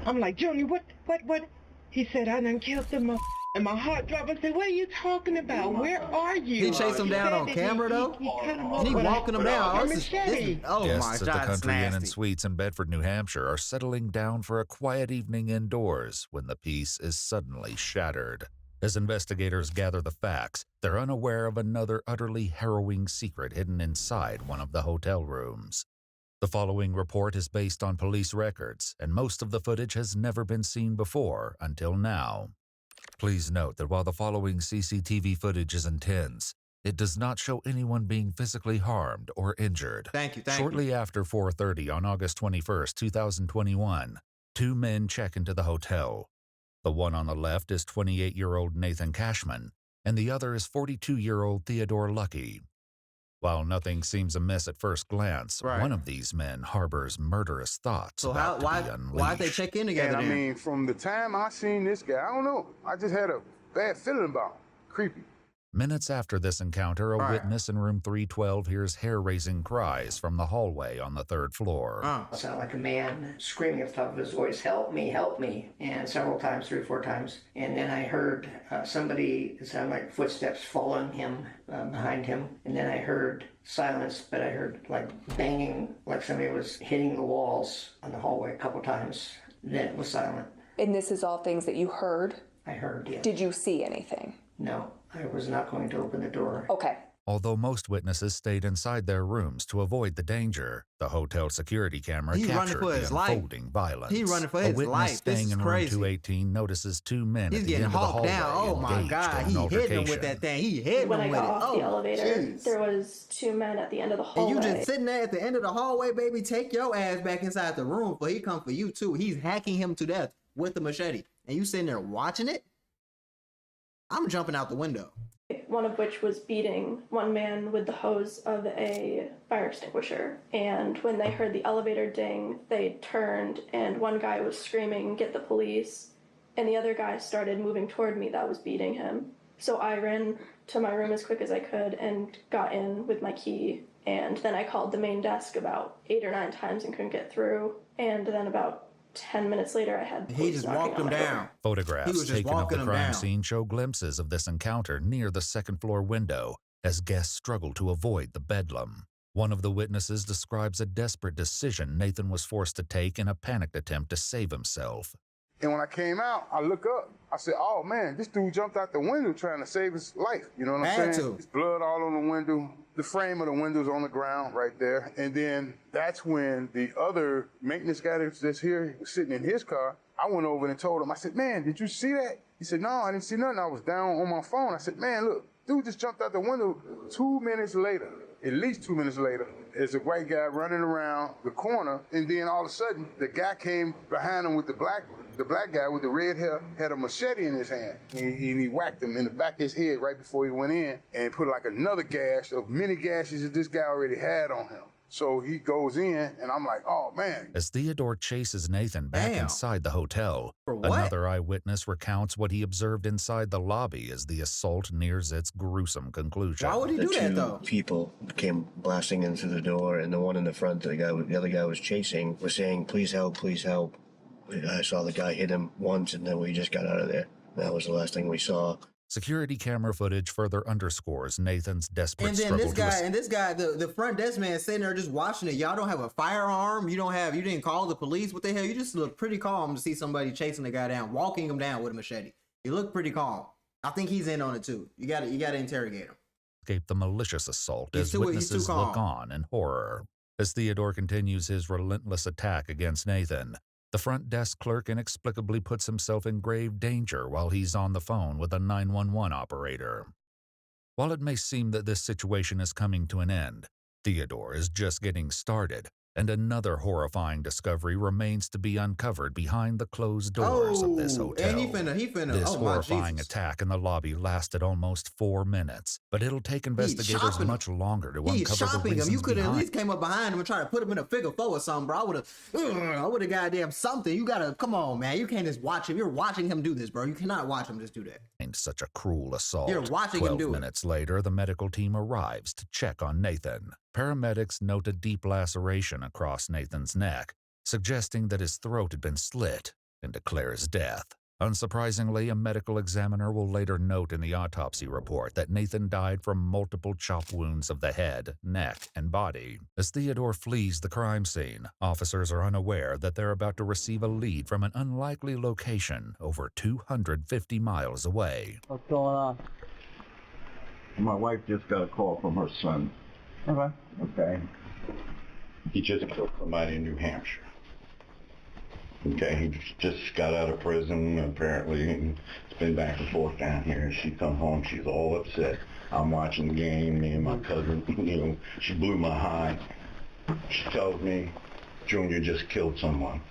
I'm like, Junior, what? He said, I done killed them. And my heart dropped. I said, what are you talking about? Where are you? He chased him down on camera, though? He cut him off And he with walking him down. a This is, machete. oh my Guests God, at the that's Country Inn and nasty. Suites in Bedford, New Hampshire are settling down for a quiet evening indoors when the peace is suddenly shattered. As investigators gather the facts, they're unaware of another utterly harrowing secret hidden inside one of the hotel rooms. The following report is based on police records, and most of the footage has never been seen before until now. Please note that while the following CCTV footage is intense, it does not show anyone being physically harmed or injured. Thank you. Shortly after 4:30 on August 21st, 2021, two men check into the hotel. The one on the left is 28-year-old Nathan Cashman, and the other is 42-year-old Theodore Lucky. While nothing seems amiss at first glance, one of these men harbors murderous thoughts So about to be unleashed. why'd they check in together And I then? mean, from the time I seen this guy, I don't know. I just had a bad feeling about him. Creepy. Minutes after this encounter, a witness in room 312 hears hair-raising cries from the hallway on the third floor. It sounded like a man screaming at the top of his voice, help me, and several times, 3 or 4 times. And then I heard somebody, it sounded like footsteps following him, behind him. And then I heard silence, but I heard like banging, like somebody was hitting the walls on the hallway a couple times. Then it was silent. And this is all things that you heard? I heard, yes. Did you see anything? No, I was not going to open the door. Okay. Although most witnesses stayed inside their rooms to avoid the danger, the hotel security camera captured the unfolding violence. He running for his life. A witness staying in room crazy. 218 notices two men He's at the getting end of the hawked hallway down. Oh my engaged God, in he an hit him with altercation. that thing. He hit When him I with got it. off the elevator, there was 2 men at the end of the hallway. And you just sitting there at the end of the hallway, baby. Take your ass back inside the room, for he come for you too. He's hacking him to death with the machete, and you sitting there watching it. I'm jumping out the window. One of which was beating one man with the hose of a fire extinguisher. And when they heard the elevator ding, they turned, and one guy was screaming, "Get the police!" And the other guy started moving toward me that was beating him. So I ran to my room as quick as I could and got in with my key. And then I called the main desk about 8 or 9 times and couldn't get through. And then about 10 minutes later, I had police He just knocking walked on him my door. down. Photographs taken of the crime scene show glimpses of this encounter near the second-floor window as guests struggle to avoid the bedlam. One of the witnesses describes a desperate decision Nathan was forced to take in a panicked attempt to save himself. And when I came out, I look up. I said, oh, man, this dude jumped out the window trying to save his life. You know what I'm saying? There's blood all on the window. The frame of the window's on the ground right there. And then that's when the other maintenance guy that's here was sitting in his car. I went over and told him, I said, man, did you see that? He said, no, I didn't see nothing. I was down on my phone. I said, man, look, dude just jumped out the window. 2 minutes later, at least 2 minutes later, there's a white guy running around the corner. And then all of a sudden, the guy came behind him with the black guy with the red hair had a machete in his hand. And he whacked him in the back of his head right before he went in and put like another gash of many gashes that this guy already had on him. So he goes in, and I'm like, oh, man. As Theodore chases Nathan back inside the hotel, another eyewitness recounts what he observed inside the lobby as the assault nears its gruesome conclusion. Why would he do that, though? Two people came blasting in through the door, and the one in the front, the other guy was chasing, was saying, please help, please help. I saw the guy hit him once, and then we just got out of there. That was the last thing we saw. Security camera footage further underscores Nathan's desperate struggle this guy, the front desk man sitting there just watching it. Y'all don't have a firearm. You didn't call the police. What the hell? You just look pretty calm to see somebody chasing the guy down, walking him down with a machete. You look pretty calm. I think he's in on it too. You got to interrogate him. Escape the malicious assault as witnesses look on in horror. As Theodore continues his relentless attack against Nathan, the front desk clerk inexplicably puts himself in grave danger while he's on the phone with a 911 operator. While it may seem that this situation is coming to an end, Theodore is just getting started, and another horrifying discovery remains to be uncovered behind the closed doors of this hotel. And he finna. This oh, my horrifying Jesus. attack in the lobby lasted almost 4 minutes, but it'll take investigators much longer to He's uncover the chopping him. reasons You could have at behind. least came up behind him and tried to put him in a figure four or something, bro. I would have goddamn something. You gotta, come on, man. You can't just watch him. You're watching him do this, bro. You cannot watch him just do that. Such a cruel assault. You're watching him do it. 12 minutes later, the medical team arrives to check on Nathan. Paramedics note a deep laceration across Nathan's neck, suggesting that his throat had been slit. and declares death. Unsurprisingly, a medical examiner will later note in the autopsy report that Nathan died from multiple chop wounds of the head, neck, and body. As Theodore flees the crime scene, officers are unaware that they're about to receive a lead from an unlikely location over 250 miles away. What's going on? My wife just got a call from her son. Okay. He just killed somebody in New Hampshire. Okay, he just got out of prison, apparently, and it's been back and forth down here. She come home, she's all upset. I'm watching the game, me and my cousin, she blew my high. She tells me, Junior just killed someone.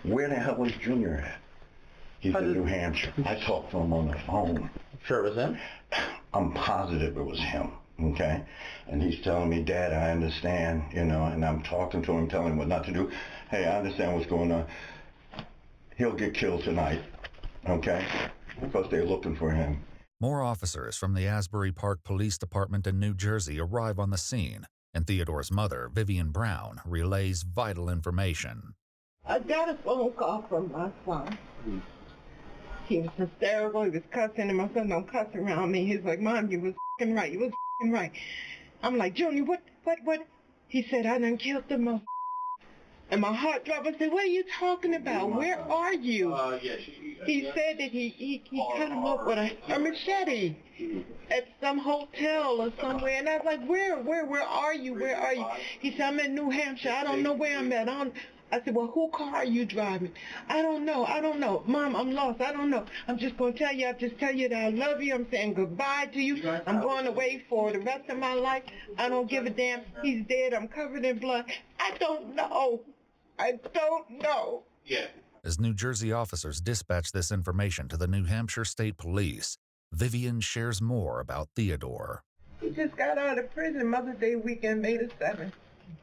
Where the hell is Junior at? He's in New Hampshire. I talked to him on the phone. Sure it was him? I'm positive it was him, okay? And he's telling me, Dad, I understand, and I'm talking to him, telling him what not to do. Hey, I understand what's going on. He'll get killed tonight, okay? Because they're looking for him. More officers from the Asbury Park Police Department in New Jersey arrive on the scene, and Theodore's mother, Vivian Brown, relays vital information. I got a phone call from my son. He was hysterical. He was cussing, and my son don't cuss around me. He's like, Mom, you was f***ing right. You was f***ing right. I'm like, Junior, what? He said, I done killed the mother. And my heart dropped. I said, what are you talking about? Where are you? He said that he cut him up with a machete at some hotel or somewhere. And I was like, where are you? Where are you? He said, I'm in New Hampshire. I don't know where I'm at. I said, well, whose car are you driving? I don't know. Mom, I'm lost. I don't know. I'm just going to tell you. I'll just tell you that I love you. I'm saying goodbye to you. I'm going away for the rest of my life. I don't give a damn. He's dead. I'm covered in blood. I don't know. Yeah. As New Jersey officers dispatch this information to the New Hampshire State Police, Vivian shares more about Theodore. He just got out of prison Mother's Day weekend, May the 7th.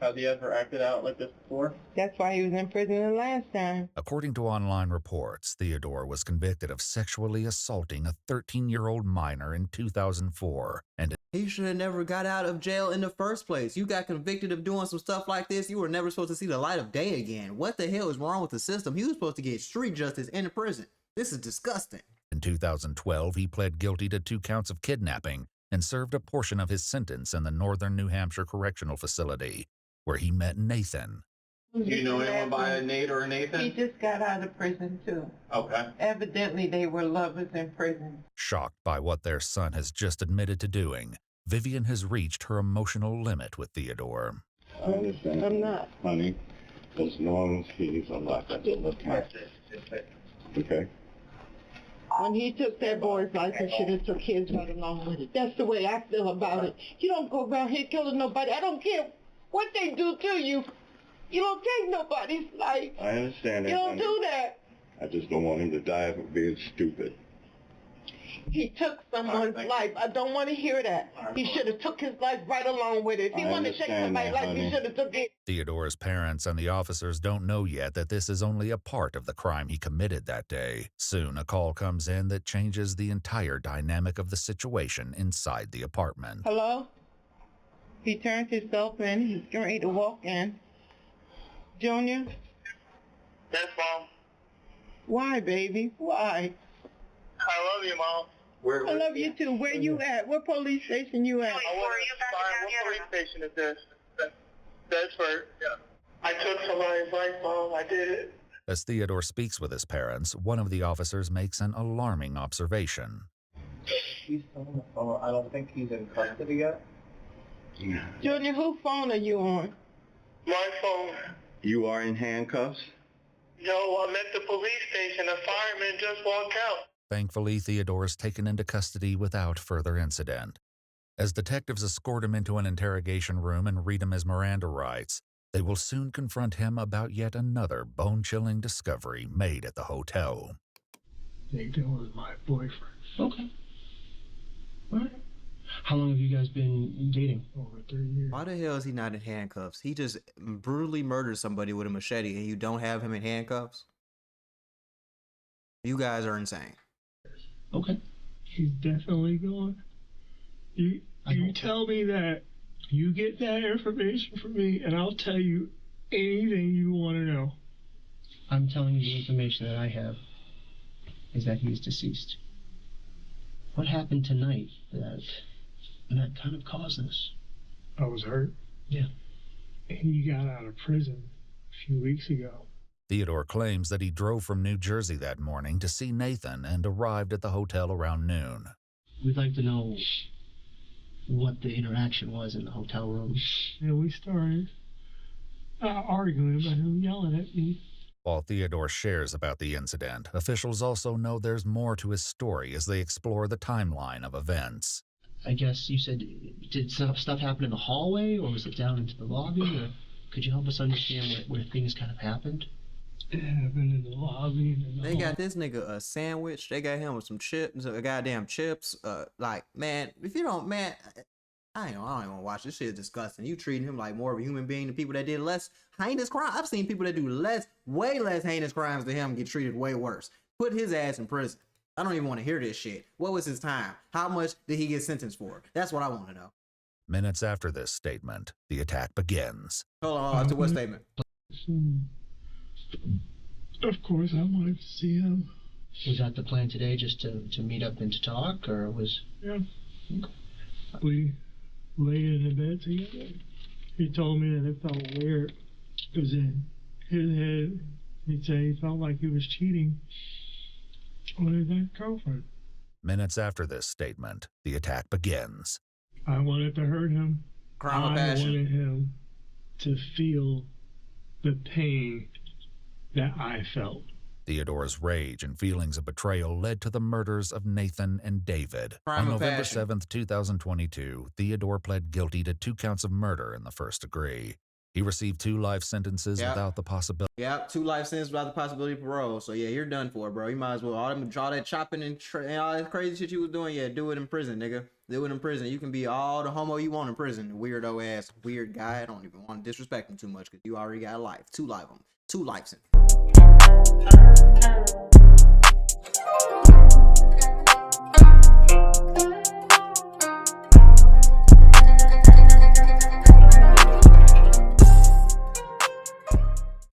Have you ever acted out like this before? That's why he was in prison the last time. According to online reports, Theodore was convicted of sexually assaulting a 13-year-old minor in 2004, and he should have never got out of jail in the first place. You got convicted of doing some stuff like this. You were never supposed to see the light of day again. What the hell is wrong with the system? He was supposed to get street justice in the prison. This is disgusting. In 2012, he pled guilty to 2 counts of kidnapping and served a portion of his sentence in the Northern New Hampshire Correctional Facility, where he met Nathan. Do you know anyone by a Nate or a Nathan? He just got out of prison, too. Okay. Evidently, they were lovers in prison. Shocked by what their son has just admitted to doing, Vivian has reached her emotional limit with Theodore. I understand. I'm not. Honey, as long as he's alive, that's all that matters. Okay? When he took that boy's life, he should have took his right along with it. That's the way I feel about it. You don't go around here killing nobody. I don't care what they do to you. You don't take nobody's life. I understand that. You don't do that. I just don't want him to die for being stupid. He took someone's life. I don't want to hear that. He should have took his life right along with it. If he wanted to take somebody's life, he should have took it. Theodore's parents and the officers don't know yet that this is only a part of the crime he committed that day. Soon, a call comes in that changes the entire dynamic of the situation inside the apartment. Hello? He turned himself in. He's getting ready to walk in. Junior? Yes, Mom. Why, baby? Why? I love you, Mom. I love you too. Where you at? What police station you at? What police station is this? Bedford. Yeah. I took somebody's life, Mom. I did it. As Theodore speaks with his parents, one of the officers makes an alarming observation. He's on the phone. I don't think he's in custody yet. Junior, whose phone are you on? My phone. You are in handcuffs? No, I'm at the police station. A fireman just walked out. Thankfully, Theodore is taken into custody without further incident. As detectives escort him into an interrogation room and read him his Miranda rights, they will soon confront him about yet another bone-chilling discovery made at the hotel. Nathan was my boyfriend. Okay. All right. How long have you guys been dating? Over 3 years. Why the hell is he not in handcuffs? He just brutally murdered somebody with a machete and you don't have him in handcuffs? You guys are insane. Okay. He's definitely gone. You tell me that. You get that information from me and I'll tell you anything you want to know. I'm telling you the information that I have is that he's deceased. What happened tonight that kind of caused this? I was hurt. Yeah. He got out of prison a few weeks ago. Theodore claims that he drove from New Jersey that morning to see Nathan and arrived at the hotel around noon. We'd like to know what the interaction was in the hotel room. Yeah, we started arguing about him yelling at me. While Theodore shares about the incident, officials also know there's more to his story as they explore the timeline of events. I guess you said, did stuff happen in the hallway, or was it down into the lobby? Or could you help us understand where things kind of happened? It happened in the lobby. They got this nigga a sandwich. They got him with some chips, goddamn chips. Like, man, if you don't, man, I don't even want to watch this shit. Is disgusting. You treating him like more of a human being than people that did less heinous crime. I've seen people that do way less heinous crimes than him get treated way worse. Put his ass in prison. I don't even want to hear this shit. What was his time? How much did he get sentenced for? That's what I want to know. Minutes after this statement, the attack begins. Hold on. To what statement? Of course, I wanted to see him. Was that the plan today, just to meet up and to talk, or was... Yeah. We laid in the bed together. He told me that it felt weird because in his head, he'd say he felt like he was cheating on his ex-girlfriend. Minutes after this statement, the attack begins. I wanted to hurt him. Crime of passion. I wanted him to feel the pain that I felt. Theodore's rage and feelings of betrayal led to the murders of Nathan and David. Crime On of November passion. 7th, 2022, Theodore pled guilty to 2 counts of murder in the first degree. He received 2 life sentences without the possibility. Yep, 2 life sentences without the possibility of parole. So yeah, you're done for, bro. You might as well all that chopping and all that crazy shit you was doing. Yeah, do it in prison, nigga. Do it in prison. You can be all the homo you want in prison. Weirdo ass, weird guy. I don't even want to disrespect him too much because you already got a life. 2 life sentences.